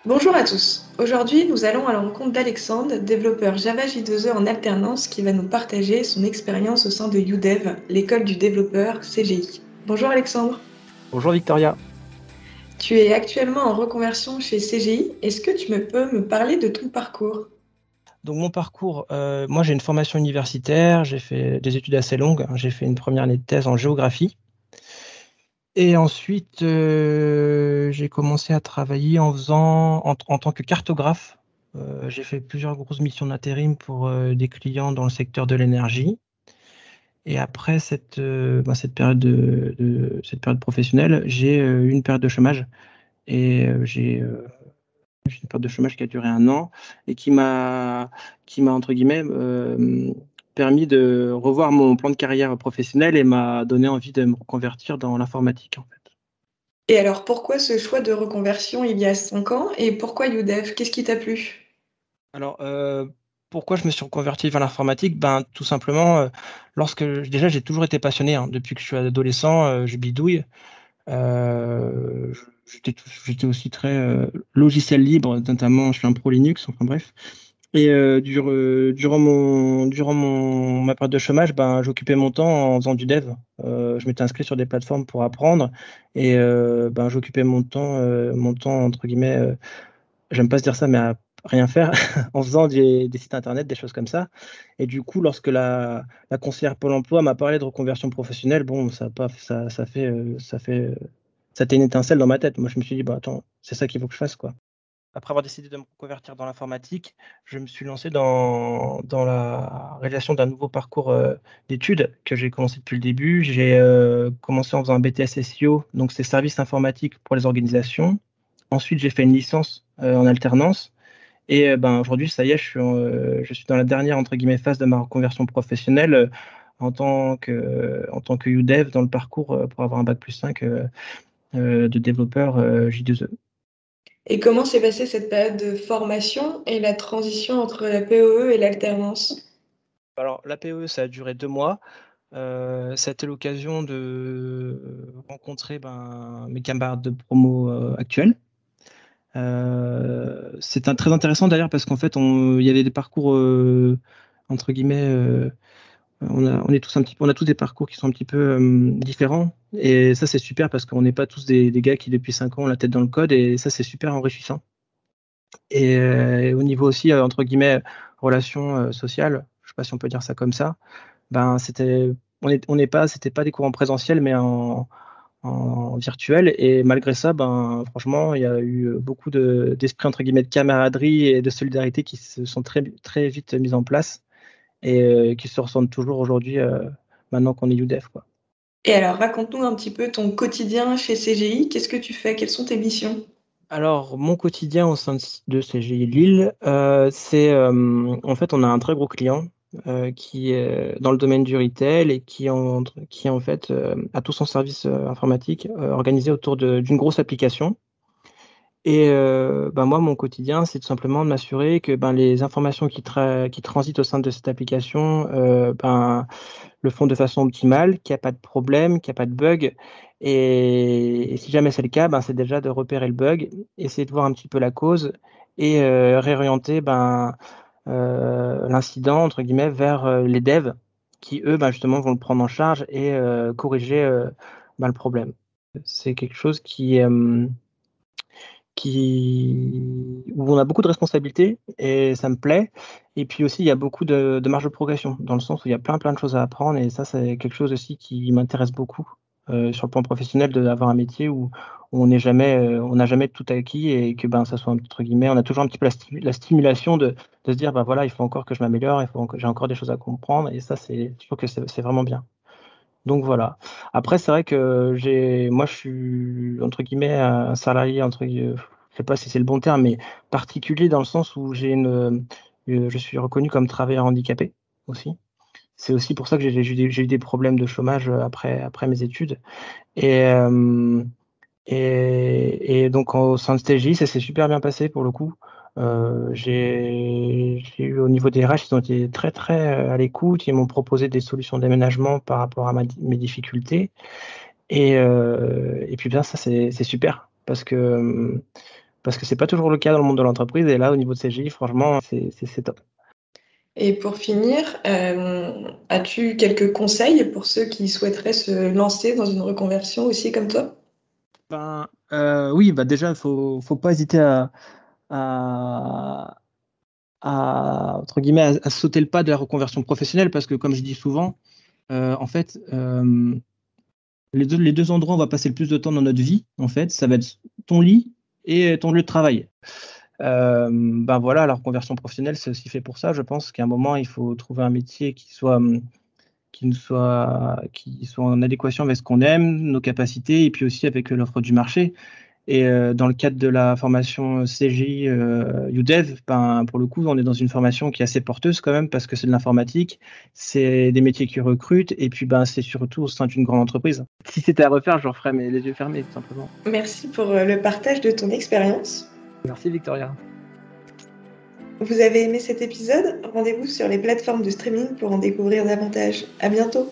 Bonjour à tous. Aujourd'hui, nous allons à la rencontre d'Alexandre, développeur Java J2E en alternance, qui va nous partager son expérience au sein de UDEV, l'école du développeur CGI. Bonjour Alexandre. Bonjour Victoria. Tu es actuellement en reconversion chez CGI. Est-ce que tu peux me parler de ton parcours? Donc mon parcours, moi j'ai une formation universitaire, j'ai fait des études assez longues. J'ai fait une première année de thèse en géographie. Et ensuite, j'ai commencé à travailler en tant que cartographe. J'ai fait plusieurs grosses missions d'intérim pour des clients dans le secteur de l'énergie. Et après cette période cette période professionnelle, j'ai eu une période de chômage. Et j'ai une période de chômage qui a duré 1 an et qui m'a entre guillemets, permis de revoir mon plan de carrière professionnel et m'a donné envie de me reconvertir dans l'informatique, en fait. Et alors, pourquoi ce choix de reconversion il y a 5 ans et pourquoi UDEV? Qu'est-ce qui t'a plu? Alors, pourquoi je me suis reconverti vers l'informatique? Ben, tout simplement, lorsque déjà j'ai toujours été passionné, hein. Depuis que je suis adolescent, je bidouille. J'étais aussi très, logiciel libre, notamment je suis un pro Linux, enfin bref. Et durant ma période de chômage, ben, j'occupais mon temps en faisant du dev. Je m'étais inscrit sur des plateformes pour apprendre et ben, j'occupais mon temps entre guillemets, j'aime pas se dire ça, mais à rien faire, en faisant des sites internet, des choses comme ça. Et du coup, lorsque la conseillère Pôle emploi m'a parlé de reconversion professionnelle, bon, ça a pas, ça a été une étincelle dans ma tête. Moi, je me suis dit, bah attends, c'est ça qu'il faut que je fasse, quoi. Après avoir décidé de me reconvertir dans l'informatique, je me suis lancé dans la réalisation d'un nouveau parcours d'études que j'ai commencé depuis le début. J'ai commencé en faisant un BTS SEO, donc c'est services informatiques pour les organisations. Ensuite, j'ai fait une licence en alternance. Et ben, aujourd'hui, ça y est, je suis dans la dernière entre guillemets phase de ma reconversion professionnelle en tant que UDev dans le parcours pour avoir un bac+5 de développeur J2E. Et comment s'est passée cette période de formation et la transition entre la POE et l'alternance? Alors, l'APE, ça a duré 2 mois. Ça a été l'occasion de rencontrer ben, mes camarades de promo actuels. C'est très intéressant d'ailleurs parce qu'en fait, il y avait des parcours entre guillemets. On a tous des parcours qui sont un petit peu différents. Et ça, c'est super parce qu'on n'est pas tous des gars qui, depuis 5 ans, ont la tête dans le code. Et ça, c'est super enrichissant. Et au niveau aussi, entre guillemets, relations sociales, je sais pas si on peut dire ça comme ça, ben, on n'est pas, c'était pas des cours en présentiel, mais en virtuel. Et malgré ça, ben, franchement, il y a eu beaucoup d'esprit, entre guillemets, de camaraderie et de solidarité qui se sont très, très vite mis en place et qui se ressentent toujours aujourd'hui, maintenant qu'on est UDEF, quoi. Et alors, raconte-nous un petit peu ton quotidien chez CGI. Qu'est-ce que tu fais? Quelles sont tes missions? Alors, mon quotidien au sein de CGI Lille, c'est en fait, on a un très gros client qui est dans le domaine du retail et qui en fait a tout son service informatique organisé autour d'une grosse application. Et ben moi, mon quotidien, c'est tout simplement de m'assurer que ben, les informations qui transitent au sein de cette application ben, le font de façon optimale, qu'il n'y a pas de problème, qu'il n'y a pas de bug. Et si jamais c'est le cas, ben, c'est déjà de repérer le bug, essayer de voir un petit peu la cause et réorienter ben, l'incident, entre guillemets, vers les devs qui, eux, ben, justement, vont le prendre en charge et corriger ben, le problème. C'est quelque chose où on a beaucoup de responsabilités et ça me plaît. Et puis aussi, il y a beaucoup de marge de progression, dans le sens où il y a plein de choses à apprendre et ça, c'est quelque chose aussi qui m'intéresse beaucoup, sur le plan professionnel, d'avoir un métier où on n'a jamais tout acquis et que, ben, ça soit entre guillemets, on a toujours un petit peu la stimulation de se dire: «Bah, voilà, il faut encore que je m'améliore, j'ai encore des choses à comprendre» et ça, je trouve que c'est vraiment bien. Donc voilà. Après, c'est vrai que moi, je suis entre guillemets un salarié je sais pas si c'est le bon terme, mais particulier dans le sens où je suis reconnu comme travailleur handicapé aussi. C'est aussi pour ça que j'ai eu des problèmes de chômage après mes études. Et, donc au sein de STJ, ça s'est super bien passé pour le coup. J'ai eu au niveau des RH, ils ont été très, très, à l'écoute. Ils m'ont proposé des solutions d'aménagement par rapport à mes difficultés et puis bien ça, c'est super parce que c'est pas toujours le cas dans le monde de l'entreprise. Et là, au niveau de CGI, franchement, c'est top. Et pour finir, as-tu quelques conseils pour ceux qui souhaiteraient se lancer dans une reconversion aussi comme toi? Oui, déjà, faut pas hésiter à, entre guillemets, à sauter le pas de la reconversion professionnelle, parce que comme je dis souvent, en fait, les deux endroits où on va passer le plus de temps dans notre vie, en fait, ça va être ton lit et ton lieu de travail. Voilà, la reconversion professionnelle, c'est aussi fait pour ça. Je pense qu'à un moment, il faut trouver un métier qui soit en adéquation avec ce qu'on aime, nos capacités, et puis aussi avec l'offre du marché. Et dans le cadre de la formation CGI UDEV, pour le coup, on est dans une formation qui est assez porteuse quand même, parce que c'est de l'informatique, c'est des métiers qui recrutent, et puis c'est surtout au sein d'une grande entreprise. Si c'était à refaire, je referais les yeux fermés, tout simplement. Merci pour le partage de ton expérience. Merci Victoria. Vous avez aimé cet épisode? Rendez-vous sur les plateformes de streaming pour en découvrir davantage. À bientôt!